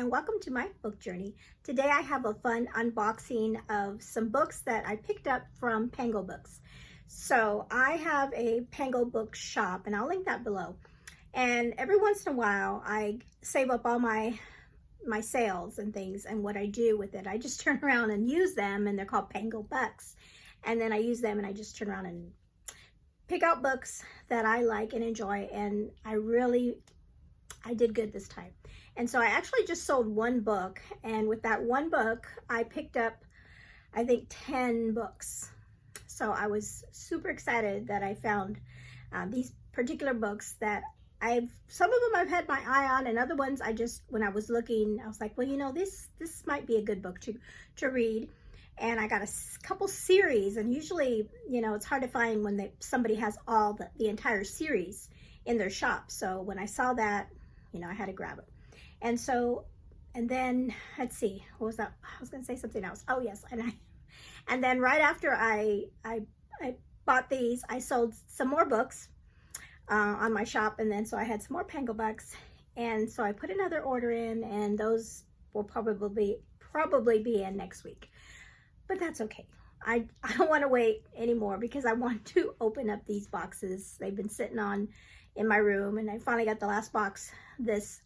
and welcome to my book journey. Today I have a fun unboxing of some books that I picked up from PangoBooks. So I have a PangoBooks Shop, and I'll link that below. And every once in a while I save up all my sales and things, and what I do with it, I just turn around and use them, and they're called Pango Bucks. And then I use them and I just turn around and pick out books that I like and enjoy, and I did good this time. And so I actually just sold one book, and with that one book I picked up, I think, 10 books. So I was super excited that I found these particular books that some of them I've had my eye on, and other ones when I was looking, I was like, well, you know, this might be a good book to read. And I got a couple series, and usually, you know, it's hard to find when somebody has all the entire series in their shop. So when I saw that, you know, I had to grab it. And then let's see, what was that? I was gonna say something else. Oh yes, and then right after I bought these, I sold some more books on my shop, and then so I had some more Pango Bucks, and so I put another order in, and those will probably be in next week. But that's okay. I don't want to wait anymore because I want to open up these boxes. They've been sitting in my room, and I finally got the last box this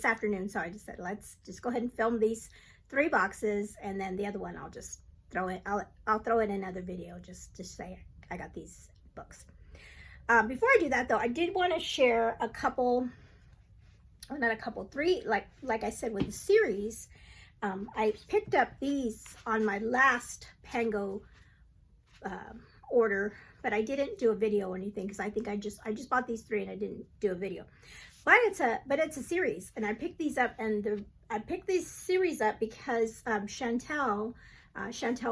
afternoon. So I just said, let's just go ahead and film these 3 boxes, and then the other one I'll just throw it. I'll throw it in another video just to say I got these books. Before I do that though, I did want to share a couple, or not a couple, 3, like I said with the series. I picked up these on my last Pango order, but I didn't do a video or anything because I think I just bought these 3 and I didn't do a video. But it's a series, and I picked these up, and I picked this series up because Chantel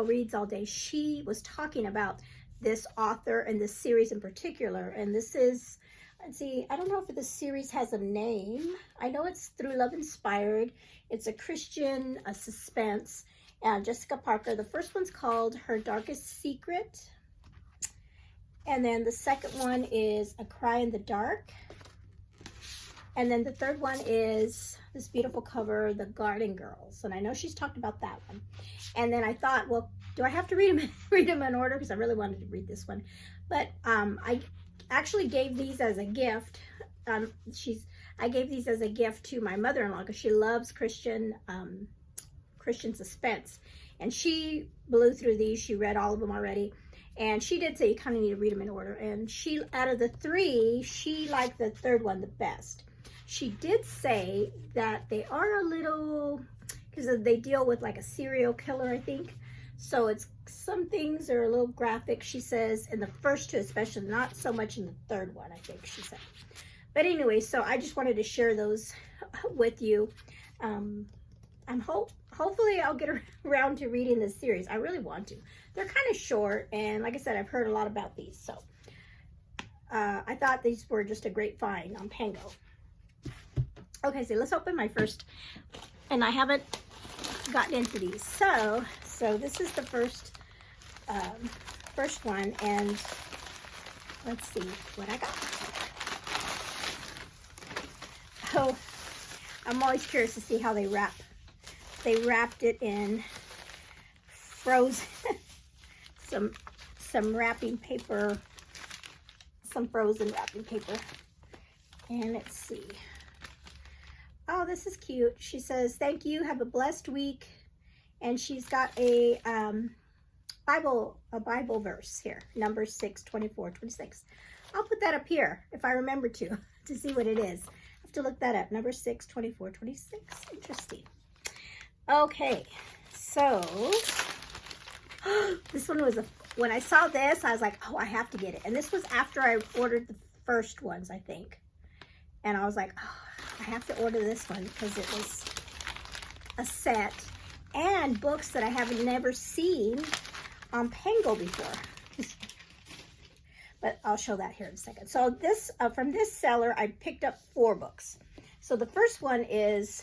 Reads All Day, she was talking about this author and this series in particular. And this is, let's see, I don't know if this series has a name. I know it's Through Love Inspired. It's a Christian, a suspense, and Jessica Parker. The first one's called Her Darkest Secret. And then the second one is A Cry in the Dark. And then the third one is this beautiful cover, The Garden Girls. And I know she's talked about that one. And then I thought, well, do I have to read them in order? Because I really wanted to read this one. But I actually gave these as a gift. I gave these as a gift to my mother-in-law because she loves Christian suspense. And she blew through these. She read all of them already. And she did say you kind of need to read them in order. And out of the 3, she liked the third one the best. She did say that they are a little, because they deal with like a serial killer, I think. So some things are a little graphic, she says, in the first 2 especially, not so much in the third one, I think she said. But anyway, so I just wanted to share those with you. Hopefully I'll get around to reading this series. I really want to. They're kind of short, and like I said, I've heard a lot about these. So I thought these were just a great find on Pango. Okay, so let's open my first, and I haven't gotten into these. So this is the first one, and let's see what I got. Oh, I'm always curious to see how they wrap. They wrapped it in frozen, some wrapping paper, some frozen wrapping paper. And let's see. Oh, this is cute. She says, thank you, have a blessed week. And she's got a Bible verse here, Numbers 6:24-26. I'll put that up here if I remember to see what it is. I have to look that up. Numbers 6:24-26. Interesting. Okay, so this one was when I saw this, I was like, oh, I have to get it. And this was after I ordered the first ones, I think. And I was like, oh, I have to order this one because it was a set and books that I haven't never seen on Pango before. But I'll show that here in a second. So this from this seller, I picked up 4 books. So the first one is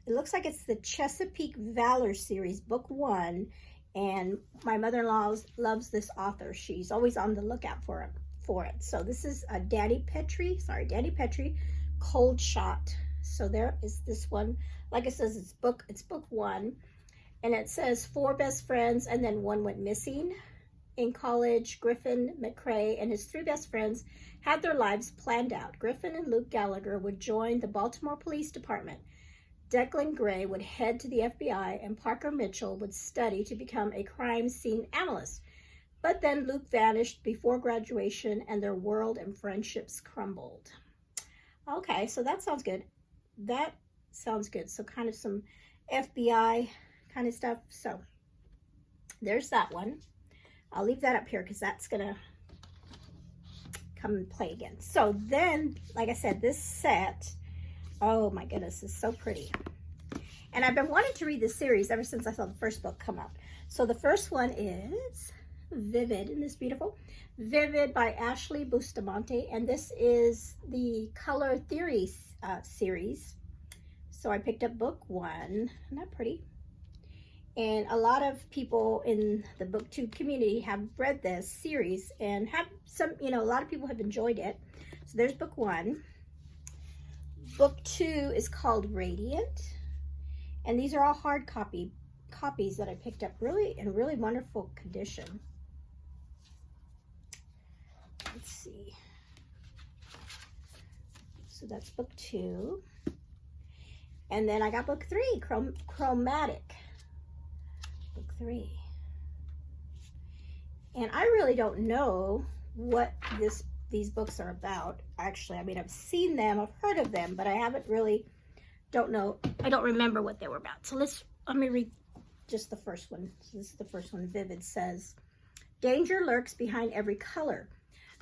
it looks like it's the Chesapeake Valor series, book 1, and my mother-in-law loves this author. She's always on the lookout for for it. So this is a Danny Petrie, Cold Shot. So there is this one. Like it says, it's book 1, and it says 4 best friends, and then 1 went missing. In college, Griffin McCrae and his 3 best friends had their lives planned out. Griffin and Luke Gallagher would join the Baltimore Police Department. Declan Gray would head to the FBI, and Parker Mitchell would study to become a crime scene analyst. But then Luke vanished before graduation, and their world and friendships crumbled. Okay, so that sounds good. That sounds good. So kind of some FBI kind of stuff. So there's that one. I'll leave that up here because that's going to come and play again. So then, like I said, this set, oh my goodness, is so pretty. And I've been wanting to read this series ever since I saw the first book come out. So the first one is Vivid, and this beautiful Vivid by Ashley Bustamante, and this is the Color Theory series. So I picked up book 1. Isn't that pretty? And a lot of people in the booktube community have read this series and have some, a lot of people have enjoyed it. So there's book 1. Book 2 is called Radiant, and these are all hard copies that I picked up, really in really wonderful condition. Let's see. So that's book 2. And then I got book 3, Chromatic. Book 3. And I really don't know what these books are about. Actually, I mean, I've seen them, I've heard of them, but I haven't really, I don't remember what they were about. So let me read just the first one. So this is the first one. Vivid says, danger lurks behind every color.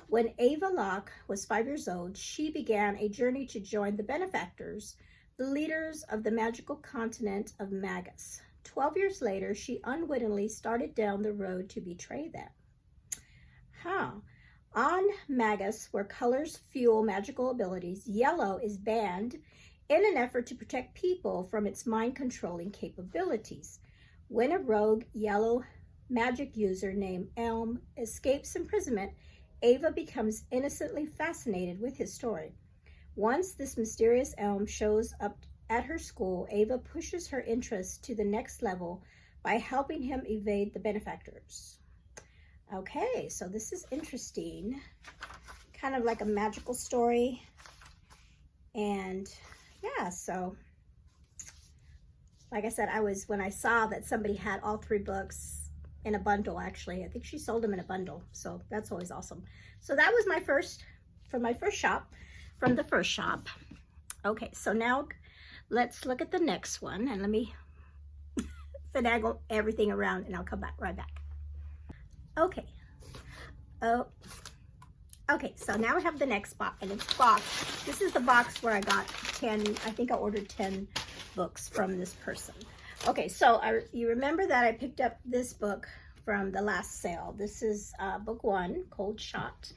When Ava Locke was 5 years old, she began a journey to join the benefactors, the leaders of the magical continent of Magus. 12 years later, she unwittingly started down the road to betray them. On Magus, where colors fuel magical abilities, yellow is banned in an effort to protect people from its mind-controlling capabilities. When a rogue yellow magic user named Elm escapes imprisonment, Ava becomes innocently fascinated with his story. Once this mysterious Elm shows up at her school, Ava pushes her interest to the next level by helping him evade the benefactors. Okay, so this is interesting. Kind of like a magical story. And yeah, so like I said, when I saw that somebody had all 3 books in a bundle, actually, I think she sold them in a bundle. So that's always awesome. So that was my first shop, from the first shop. Okay, so now let's look at the next one, and let me finagle everything around, and I'll come back right back. Okay. Okay, so now I have the next box, and it's box. This is the box where I got 10, I think I ordered 10 books from this person. Okay, so you remember that I picked up this book from the last sale. This is book 1, Cold Shot.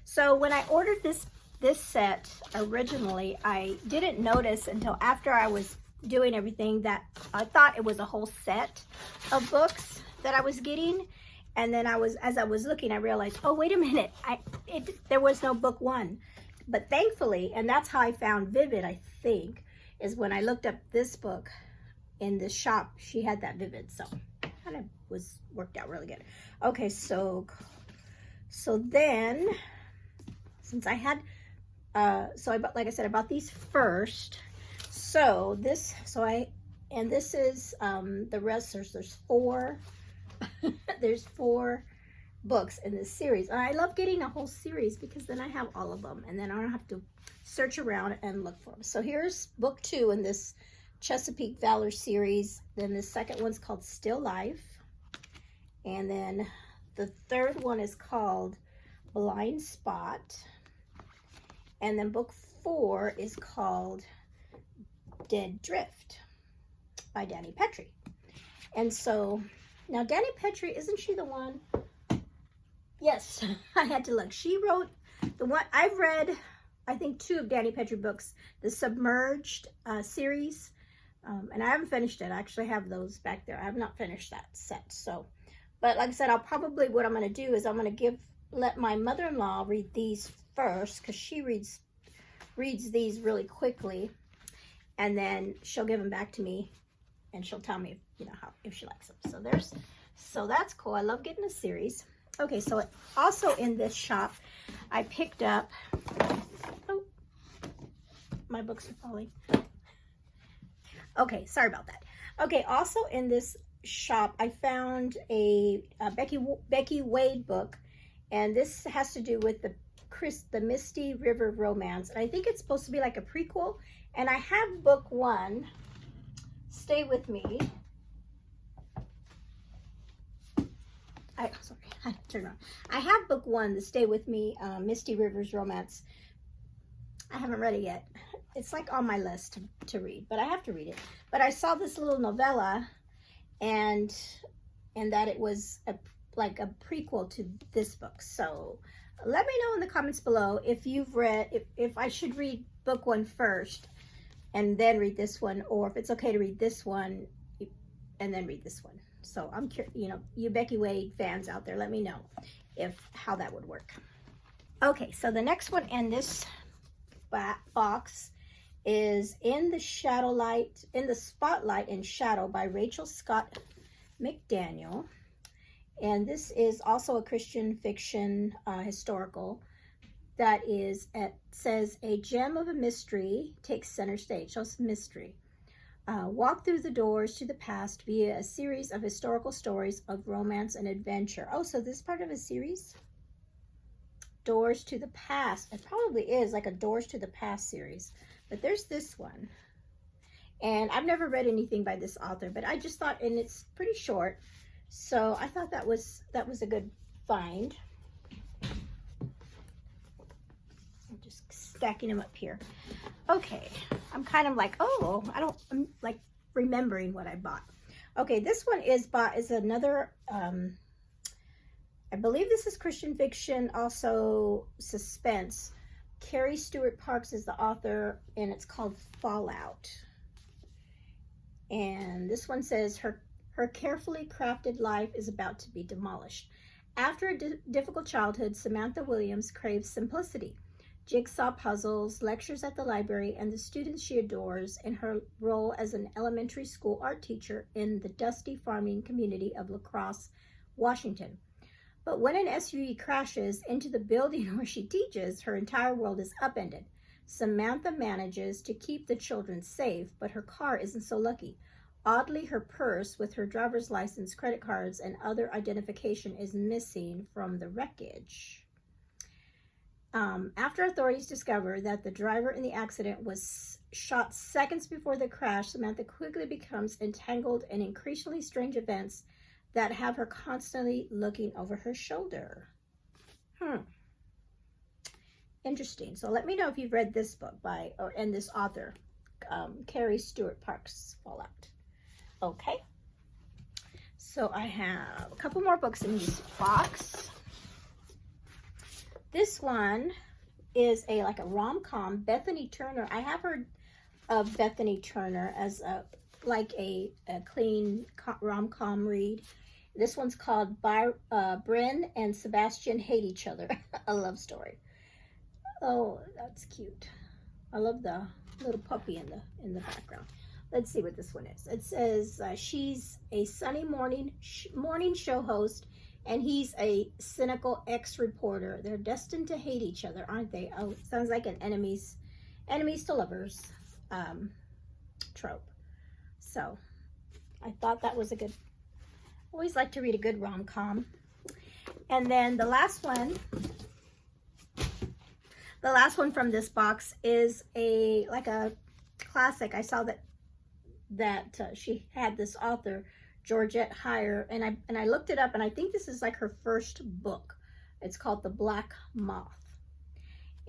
So when I ordered this set originally, I didn't notice until after I was doing everything that I thought it was a whole set of books that I was getting. And then as I was looking, I realized, oh, wait a minute, there was no book 1. But thankfully, and that's how I found Vivid, I think, is when I looked up this book in this shop, she had that Vivid. So kind of worked out really good. Okay, so then, since I had, so I bought, like I said, I bought these first. So this is the rest. There's 4. There's 4 books in this series, and I love getting a whole series because then I have all of them, and then I don't have to search around and look for them. So here's book 2 in this Chesapeake Valor series. Then the second one's called Still Life, and then the third one is called Blind Spot, and then book 4 is called Dead Drift by Danny Petrie. And so now Danny Petrie, isn't she the one? Yes, I had to look. She wrote the one I've read, I think 2 of Danny Petrie books, the Submerged series, and I haven't finished it. I actually have those back there. I have not finished that set. So, but like I said, what I'm going to do is I'm going to give let my mother-in-law read these first, because she reads these really quickly, and then she'll give them back to me, and she'll tell me, you know, if she likes them. So that's cool. I love getting a series. Okay, so also in this shop, I picked up, oh, my books are falling. Okay, sorry about that. Okay, also in this shop, I found a Becky Wade book, and this has to do with the Misty River romance. And I think it's supposed to be like a prequel. And I have book 1. Stay with me. Sorry, I turned around. I have book 1, the Stay With Me, Misty River's romance. I haven't read it yet. It's like on my list to read, but I have to read it. But I saw this little novella, and that it was like a prequel to this book. So let me know in the comments below if you've read, if I should read book 1 first and then read this one, or if it's okay to read this one and then read this one. So I'm curious, you know, you Becky Wade fans out there, let me know how that would work. Okay, so the next one in this box is In the Spotlight in Shadow by Rachel Scott McDaniel. And this is also a Christian fiction historical that says a gem of a mystery takes center stage. So it's mystery. Walk through the doors to the past via a series of historical stories of romance and adventure. Oh, so this is part of a series? Doors to the Past. It probably is like a Doors to the Past series. But there's this one. And I've never read anything by this author, but I just thought, and it's pretty short, so I thought that was a good find. I'm just stacking them up here. Okay, I'm kind of like, oh, I'm like remembering what I bought. Okay, this one is another, I believe this is Christian fiction, also suspense. Carrie Stewart Parks is the author, and it's called Fallout. And this one says her carefully crafted life is about to be demolished. After a difficult childhood, Samantha Williams craves simplicity, jigsaw puzzles, lectures at the library, and the students she adores in her role as an elementary school art teacher in the dusty farming community of La Crosse, Washington. But when an SUV crashes into the building where she teaches, her entire world is upended. Samantha manages to keep the children safe, but her car isn't so lucky. Oddly, her purse with her driver's license, credit cards, and other identification is missing from the wreckage. After authorities discover that the driver in the accident was shot seconds before the crash, Samantha quickly becomes entangled in increasingly strange events that have her constantly looking over her shoulder. Interesting. So let me know if you've read this book and this author, Carrie Stewart Parks, Fallout. Okay. So I have a couple more books in this box. This one is like a rom-com. Bethany Turner. I have heard of Bethany Turner as like a clean rom-com read. This one's called Bryn and Sebastian Hate Each Other, a love story. Oh, that's cute. I love the little puppy in the background. Let's see what this one is. It says she's a sunny morning show host, and he's a cynical ex-reporter. They're destined to hate each other, aren't they? Oh, sounds like an enemies to lovers trope. So I thought that was a good. Always like to read a good rom-com. And then the last one from this box is like a classic. I saw that she had this author, Georgette Heyer, and I looked it up, and I think this is like her first book. It's called The Black Moth.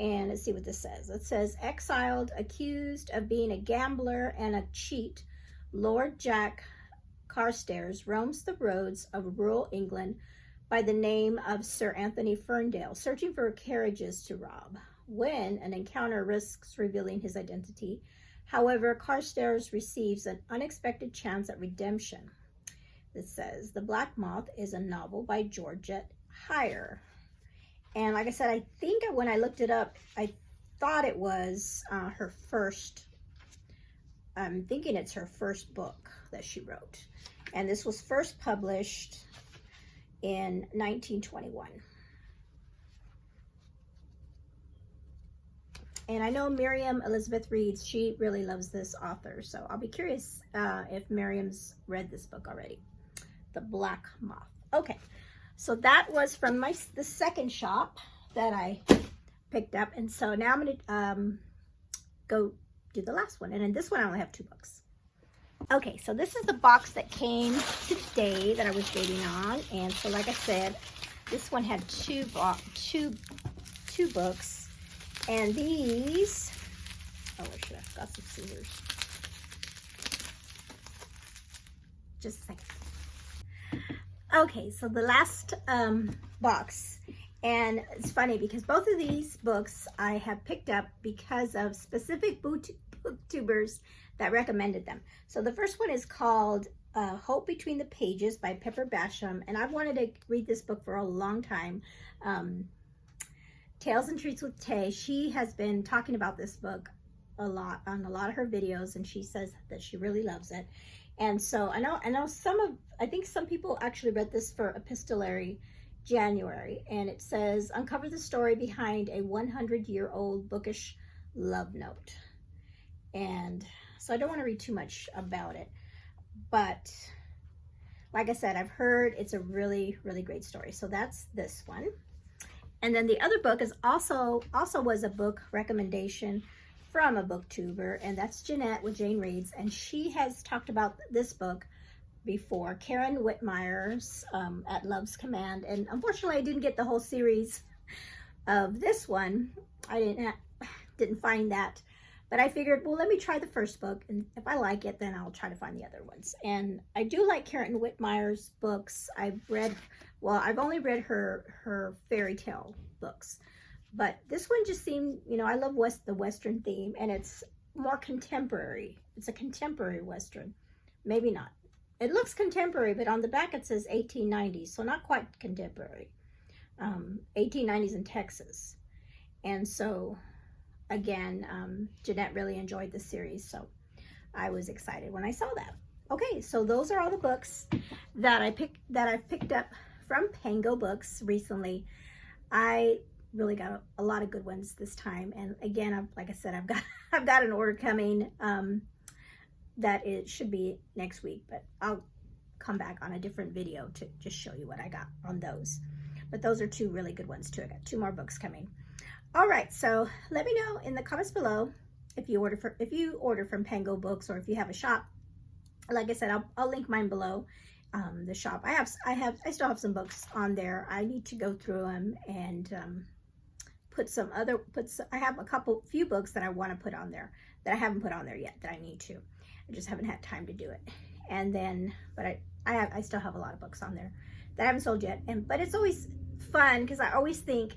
And let's see what this says. It says, exiled, accused of being a gambler and a cheat, Lord Jack Carstairs roams the roads of rural England by the name of Sir Anthony Ferndale, searching for carriages to rob, when an encounter risks revealing his identity. However, Carstairs receives an unexpected chance at redemption. It says, The Black Moth is a novel by Georgette Heyer. And like I said, I think when I looked it up, I thought it was her first, I'm thinking it's her first book that she wrote. And this was first published in 1921. And I know Miriam Elizabeth Reeds, she really loves this author. So I'll be curious if Miriam's read this book already. The Black Moth. Okay, so that was from the second shop that I picked up. And so now I'm gonna go do the last one. And in this one, I only have 2 books. Okay, so this is the box that came today that I was waiting on. And so like I said, this one had two books. And these, oh, where should I have got some scissors? Just a second. Okay, so the last box, and it's funny because both of these books I have picked up because of specific booktubers that recommended them. So the first one is called Hope Between the Pages by Pepper Basham, and I've wanted to read this book for a long time. Tales and Treats with Tay, she has been talking about this book a lot on a lot of her videos, and she says that she really loves it. And so I know I think some people actually read this for Epistolary January, and it says, uncover the story behind a 100-year-old bookish love note. And so I don't want to read too much about it, but like I said, I've heard it's a really, really great story. So that's this one. And then the other book is also was a book recommendation from a booktuber, and that's Jeanette with Jane Reads, and she has talked about this book before, Karen Whitmire's At Love's Command. And unfortunately, I didn't get the whole series of this one. I didn't find that, but I figured, well, let me try the first book, and if I like it, then I'll try to find the other ones. And I do like Karen Whitmire's books. I've only read her fairy tale books, but this one just seemed, you know, I love the Western theme, and it's more contemporary. It's a contemporary Western. Maybe not. It looks contemporary, but on the back it says 1890s, so not quite contemporary. 1890s in Texas. And so, again, Jeanette really enjoyed the series, so I was excited when I saw that. Okay, so those are all the books that I picked up from Pango Books recently. I really got a lot of good ones this time, and again, like I said, I've got an order coming that it should be next week, but I'll come back on a different video to just show you what I got on those. But those are 2 really good ones too. I got 2 more books coming. All right, so let me know in the comments below if you order from Pango Books, or if you have a shop. Like I said, I'll link mine below. The shop. I still have some books on there. I need to go through them and I have few books that I want to put on there that I haven't put on there yet that I need to. I just haven't had time to do it. And then, but I still have a lot of books on there that I haven't sold yet. But it's always fun because I always think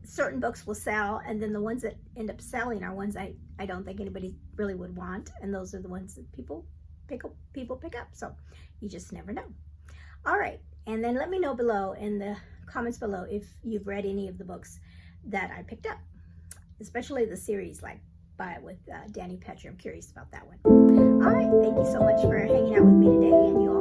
certain books will sell, and then the ones that end up selling are ones I don't think anybody really would want, and those are the ones that people pick up. So you just never know. All right, and then let me know below in the comments below if you've read any of the books that I picked up, especially the series like with Danny Petrie. I'm curious about that one. All right, thank you so much for hanging out with me today, and you all